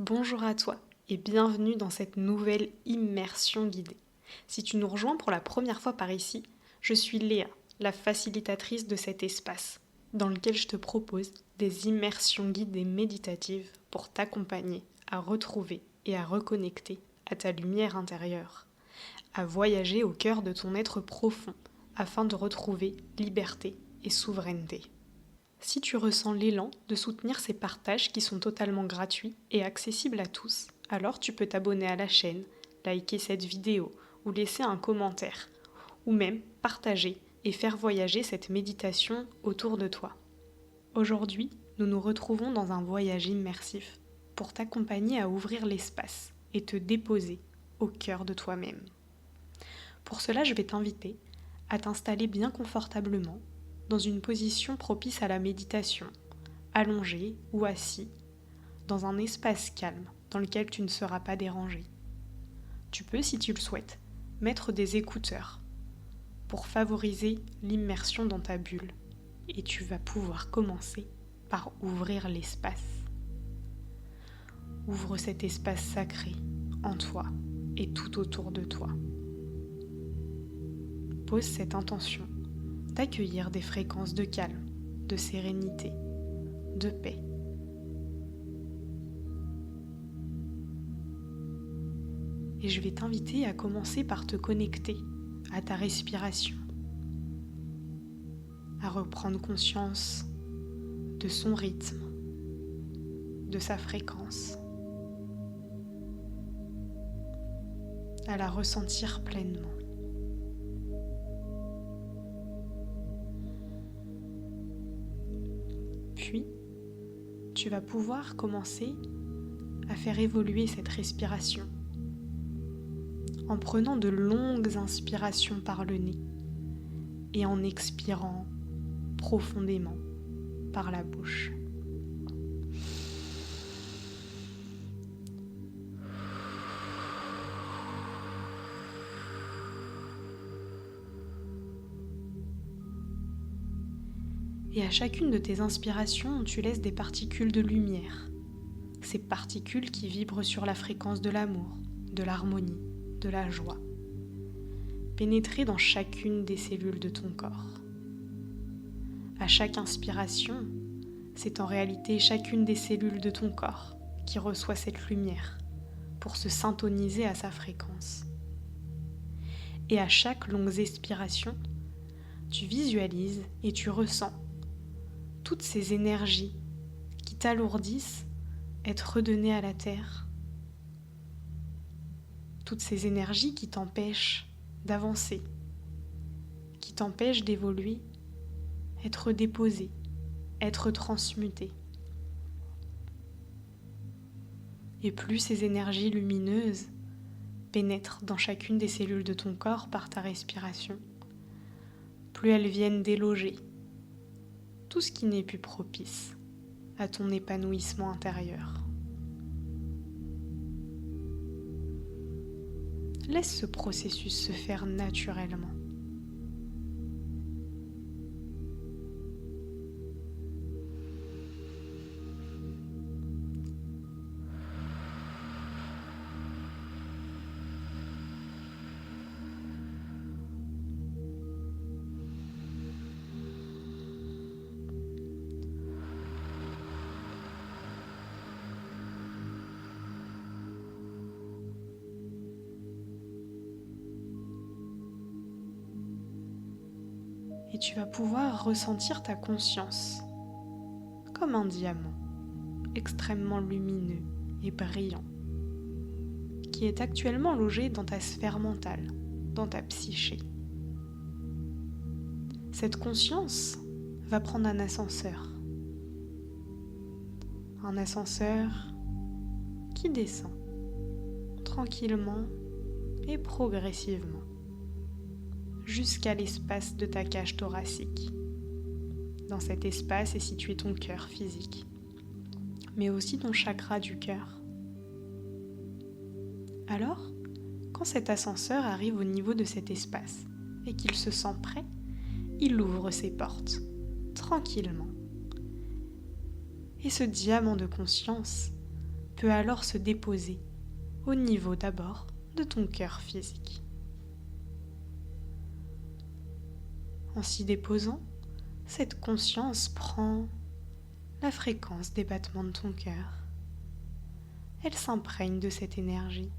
Bonjour à toi et bienvenue dans cette nouvelle immersion guidée. Si tu nous rejoins pour la première fois par ici, je suis Léa, la facilitatrice de cet espace, dans lequel je te propose des immersions guidées méditatives pour t'accompagner à retrouver et à reconnecter à ta lumière intérieure, à voyager au cœur de ton être profond afin de retrouver liberté et souveraineté. Si tu ressens l'élan de soutenir ces partages qui sont totalement gratuits et accessibles à tous, alors tu peux t'abonner à la chaîne, liker cette vidéo ou laisser un commentaire, ou même partager et faire voyager cette méditation autour de toi. Aujourd'hui, nous nous retrouvons dans un voyage immersif pour t'accompagner à ouvrir l'espace et te déposer au cœur de toi-même. Pour cela, je vais t'inviter à t'installer bien confortablement dans une position propice à la méditation, allongé ou assis, dans un espace calme dans lequel tu ne seras pas dérangé. Tu peux, si tu le souhaites, mettre des écouteurs pour favoriser l'immersion dans ta bulle et tu vas pouvoir commencer par ouvrir l'espace. Ouvre cet espace sacré en toi et tout autour de toi. Pose cette intention d'accueillir des fréquences de calme, de sérénité, de paix. Et je vais t'inviter à commencer par te connecter à ta respiration, à reprendre conscience de son rythme, de sa fréquence, à la ressentir pleinement. Puis, tu vas pouvoir commencer à faire évoluer cette respiration en prenant de longues inspirations par le nez et en expirant profondément par la bouche. Et à chacune de tes inspirations, tu laisses des particules de lumière. Ces particules qui vibrent sur la fréquence de l'amour, de l'harmonie, de la joie. Pénétrer dans chacune des cellules de ton corps. À chaque inspiration, c'est en réalité chacune des cellules de ton corps qui reçoit cette lumière pour se syntoniser à sa fréquence. Et à chaque longue expiration, tu visualises et tu ressens toutes ces énergies qui t'alourdissent être redonnées à la terre. Toutes ces énergies qui t'empêchent d'avancer, qui t'empêchent d'évoluer, être déposées, être transmutées. Et plus ces énergies lumineuses pénètrent dans chacune des cellules de ton corps par ta respiration, plus elles viennent déloger tout ce qui n'est plus propice à ton épanouissement intérieur. Laisse ce processus se faire naturellement. Et tu vas pouvoir ressentir ta conscience comme un diamant extrêmement lumineux et brillant qui est actuellement logé dans ta sphère mentale, dans ta psyché. Cette conscience va prendre un ascenseur qui descend tranquillement et progressivement jusqu'à l'espace de ta cage thoracique. Dans cet espace est situé ton cœur physique, mais aussi ton chakra du cœur. Alors, quand cet ascenseur arrive au niveau de cet espace et qu'il se sent prêt, il ouvre ses portes, tranquillement. Et ce diamant de conscience peut alors se déposer au niveau d'abord de ton cœur physique. En s'y déposant, cette conscience prend la fréquence des battements de ton cœur. Elle s'imprègne de cette énergie.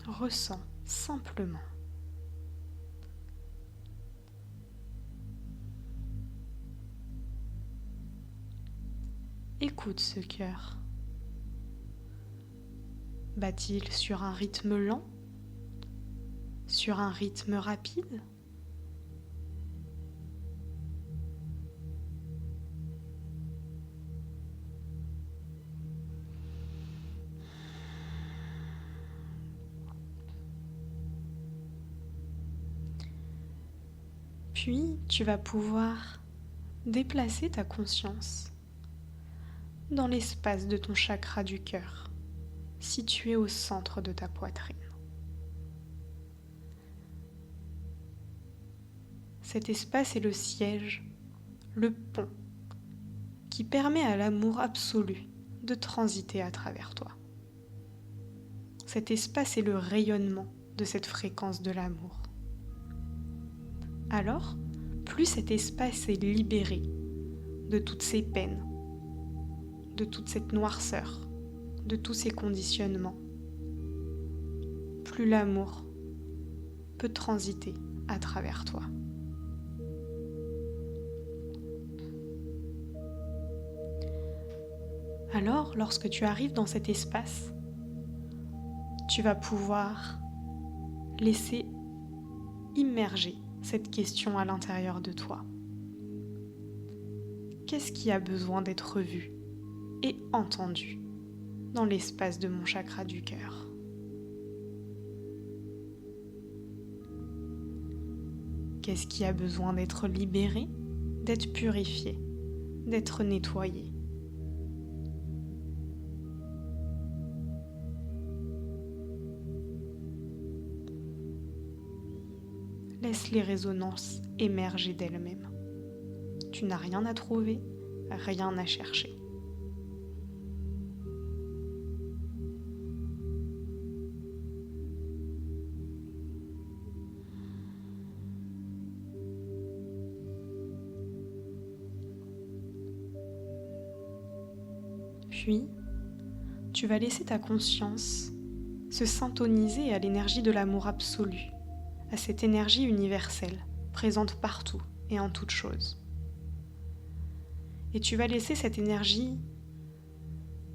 Ressens simplement. Écoute ce cœur. Bat-il sur un rythme lent? Sur un rythme rapide? Puis tu vas pouvoir déplacer ta conscience dans l'espace de ton chakra du cœur, situé au centre de ta poitrine. Cet espace est le siège, le pont, qui permet à l'amour absolu de transiter à travers toi. Cet espace est le rayonnement de cette fréquence de l'amour. Alors, plus cet espace est libéré de toutes ces peines, de toute cette noirceur, de tous ces conditionnements, plus l'amour peut transiter à travers toi. Alors, lorsque tu arrives dans cet espace, tu vas pouvoir laisser immerger cette question à l'intérieur de toi. Qu'est-ce qui a besoin d'être vu et entendu dans l'espace de mon chakra du cœur? Qu'est-ce qui a besoin d'être libéré, d'être purifié, d'être nettoyé? Laisse les résonances émerger d'elles-mêmes. Tu n'as rien à trouver, rien à chercher. Puis, tu vas laisser ta conscience se syntoniser à l'énergie de l'amour absolu, à cette énergie universelle, présente partout et en toute chose. Et tu vas laisser cette énergie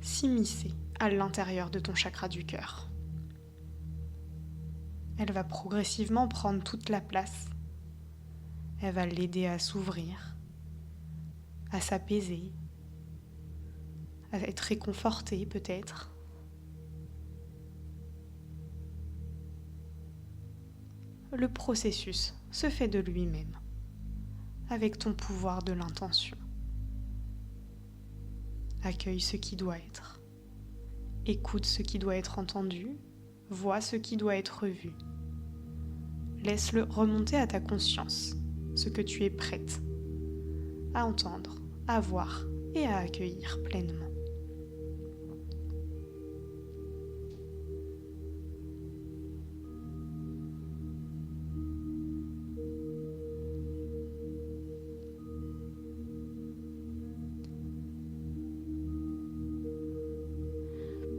s'immiscer à l'intérieur de ton chakra du cœur. Elle va progressivement prendre toute la place. Elle va l'aider à s'ouvrir, à s'apaiser, à être réconfortée peut-être. Le processus se fait de lui-même, avec ton pouvoir de l'intention. Accueille ce qui doit être. Écoute ce qui doit être entendu. Vois ce qui doit être vu. Laisse-le remonter à ta conscience, ce que tu es prête à entendre, à voir et à accueillir pleinement.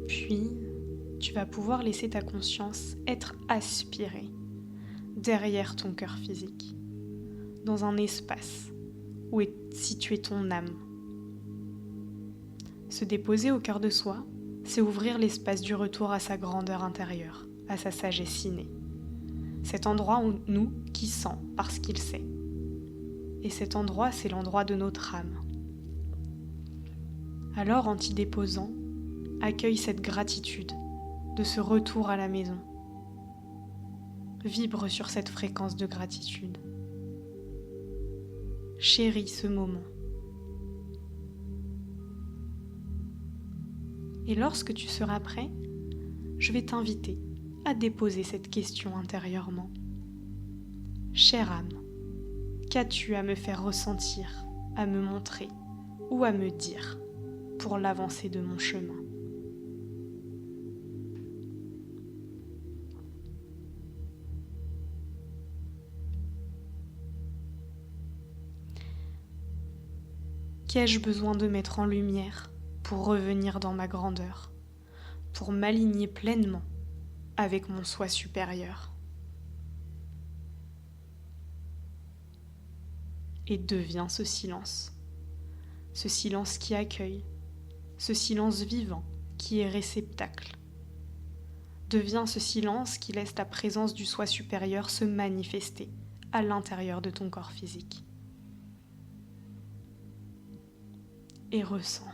Puis, tu vas pouvoir laisser ta conscience être aspirée derrière ton cœur physique, dans un espace où est située ton âme. Se déposer au cœur de soi, c'est ouvrir l'espace du retour à sa grandeur intérieure, à sa sagesse innée. Cet endroit où nous qui sent parce qu'il sait. Et cet endroit, c'est l'endroit de notre âme. Alors, en t'y déposant, accueille cette gratitude de ce retour à la maison. Vibre sur cette fréquence de gratitude. Chéris ce moment. Et lorsque tu seras prêt, je vais t'inviter à déposer cette question intérieurement. Chère âme, qu'as-tu à me faire ressentir à me montrer ou à me dire pour l'avancée de mon chemin. Qu'ai-je besoin de mettre en lumière pour revenir dans ma grandeur, pour m'aligner pleinement avec mon soi supérieur? Et devient ce silence qui accueille, ce silence vivant qui est réceptacle. Devient ce silence qui laisse la présence du soi supérieur se manifester à l'intérieur de ton corps physique. Et ressens.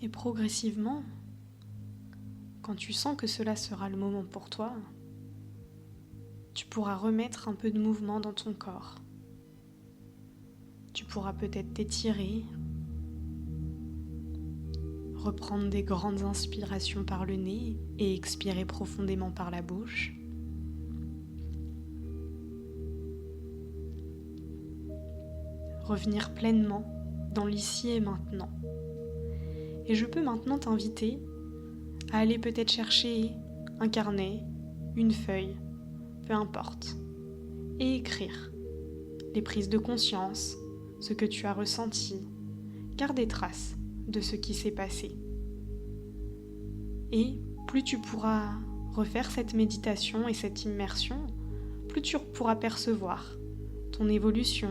Et progressivement, quand tu sens que cela sera le moment pour toi, tu pourras remettre un peu de mouvement dans ton corps. Tu pourras peut-être t'étirer, reprendre des grandes inspirations par le nez et expirer profondément par la bouche. Revenir pleinement dans l'ici et maintenant. Et je peux maintenant t'inviter à aller peut-être chercher un carnet, une feuille, peu importe, et écrire les prises de conscience, ce que tu as ressenti, garder trace de ce qui s'est passé. Et plus tu pourras refaire cette méditation et cette immersion, plus tu pourras percevoir ton évolution,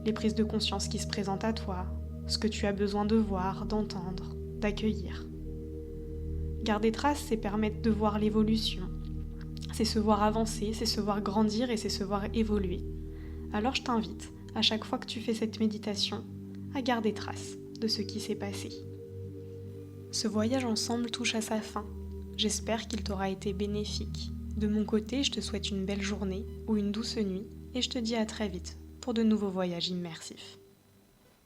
les prises de conscience qui se présentent à toi, ce que tu as besoin de voir, d'entendre, d'accueillir. Garder trace, c'est permettre de voir l'évolution. C'est se voir avancer, c'est se voir grandir et c'est se voir évoluer. Alors je t'invite, à chaque fois que tu fais cette méditation, à garder trace de ce qui s'est passé. Ce voyage ensemble touche à sa fin. J'espère qu'il t'aura été bénéfique. De mon côté, je te souhaite une belle journée ou une douce nuit et je te dis à très vite pour de nouveaux voyages immersifs.